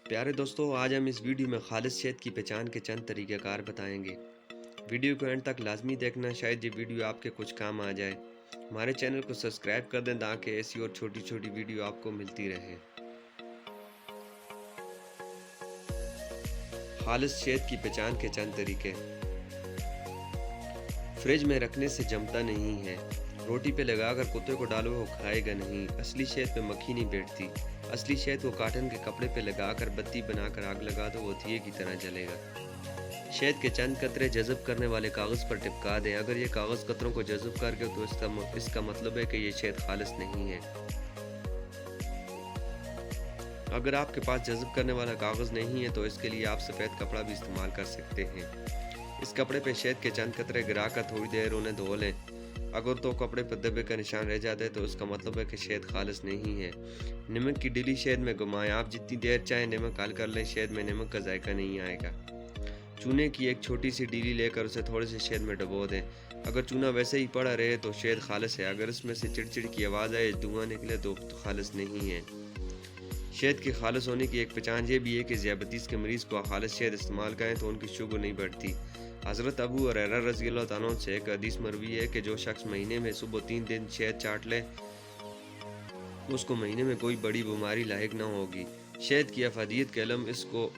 प्यारे दोस्तों, आज हम इस वीडियो में खालिस शहद की पहचान के चंद तरीक़ेकार बताएंगे। वीडियो को एंड तक लाजमी देखना, शायद ये वीडियो आपके कुछ काम आ जाए। हमारे चैनल को सब्सक्राइब कर दें ताकि ऐसी और छोटी छोटी वीडियो आपको मिलती रहे। खालिस शहद की पहचान के चंद तरीके। फ्रिज में रखने से जमता नहीं है। रोटी पे लगाकर कुत्ते को डालो वो खाएगा नहीं। असली शहद पे मक्खी नहीं बैठती। असली शहद को काटन के कपड़े पे लगाकर बत्ती बनाकर आग लगा दो, वो दिए की तरह जलेगा। शहद के चंद कतरे जज़ब करने वाले कागज़ पर टिपका दें। अगर ये कागज़ कतरों को जज़ब करके तो इसका मतलब है कि ये शहद खालिस नहीं है। अगर आपके पास जज़ब करने वाला कागज़ नहीं है तो इसके लिए आप सफ़ेद कपड़ा भी इस्तेमाल कर सकते हैं। इस कपड़े पे शहद के चंद कतरे गिरा कर थोड़ी देर उन्हें धो लें। अगर तो कपड़े पर धब्बे का निशान रह जाता है तो इसका मतलब है कि शहद खालिस नहीं है। नमक की डीली शहद में घुमाएं। आप जितनी देर चाहे नमक हल कर लें, शहद में नमक का जायका नहीं आएगा। चूने की एक छोटी सी डीली लेकर उसे थोड़े से शहद में डुबो दें। अगर चूना वैसे ही पड़ा रहे तो शहद खालिस है। अगर इसमें से चिड़चिड़ की आवाज़ आए, धुआं निकले तो खालिस नहीं है। शहद के खालिस होने की एक पहचान ये भी है कि ज़ियाबतीस के मरीज़ को खालिस शहद इस्तेमाल करें तो उनकी शुगर नहीं बढ़ती। हज़रत अबू हुरैरा रज़ियल्लाहु अन्हु से एक हदीस मरवी है कि जो शख्स महीने में सुबह 3 दिन शहद चाट ले उसको महीने में कोई बड़ी बीमारी लायक ना होगी। शहद की अफादियत का इल्म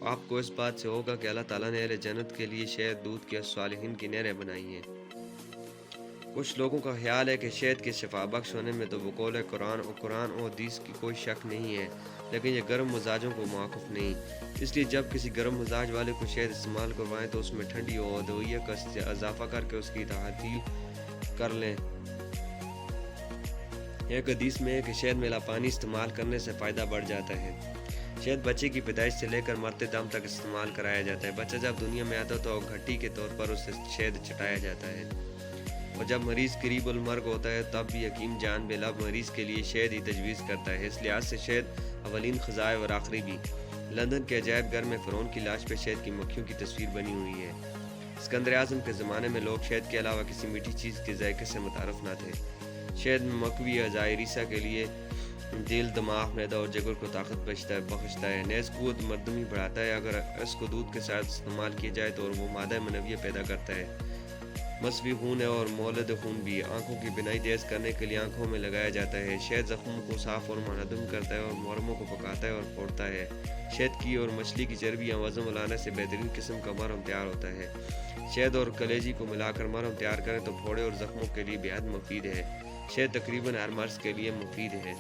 आपको इस बात से होगा कि अल्लाह ताला ने अहले जन्नत के लिए शहद दूध के सालिहीन की नहरें बनाई हैं। कुछ लोगों का ख्याल है कि शहद के शिफा बख्श होने में तो वक़ौल कुरान और हदीस की कोई शक नहीं है, लेकिन ये गर्म मिजाजों को मौक़ूफ़ नहीं। इसलिए जब किसी गर्म मिजाज वाले को शहद इस्तेमाल करवाएं तो उसमें ठंडी और अदवियत का इजाफ़ा करके उसकी ताज़ील कर लें। एक हदीस में है कि शहद मिला पानी इस्तेमाल करने से फ़ायदा बढ़ जाता है। शहद बच्चे की पैदाइश से लेकर मरते दम तक इस्तेमाल कराया जाता है। बच्चा जब दुनिया में आता है तो घट्टी के तौर पर उसे शहद चटाया जाता है, और जब मरीज़ करीब उल मर्ग होता है तब भी हकीम जान बेलब मरीज़ के लिए शहद ही तजवीज़ करता है। इस लिहाज से शहद अवलीन ख़ज़ाए और आखिरी भी। लंदन के अजायब घर में फ़िरौन की लाश पे शहद की मक्खियों की तस्वीर बनी हुई है। सिकंदर आज़म के ज़माने में लोग शहद के अलावा किसी मीठी चीज़ के जायके से मुतारफ़ न थे। शहद में मकवी अज़ाए रीसा के लिए दिल, दिमाग, मैदा और जिगर को ताकत बख्शता है। नेज़ क़ुव्वत मर्दमी बढ़ाता है। अगर इसको दूध के साथ इस्तेमाल किया जाए तो वो मादा मनविया पैदा करता है। मसवी खून है और मौलद खून भी। आँखों की बिनाई तेज़ करने के लिए आँखों में लगाया जाता है। शहद ज़ख्मों को साफ़ और मुनहदम करता है और मुहर्रमों को पकाता है और फोड़ता है। शहद की और मछली की चर्बियाँ वज़न मिलाने से बेहतरीन किस्म का मरहम तैयार होता है। शहद और कलेजी को मिलाकर मरहम तैयार करें तो फोड़े और ज़ख्मों के लिए बेहद मुफीद है। शहद तकरीबन हर मर्ज़ के लिए मुफीद है।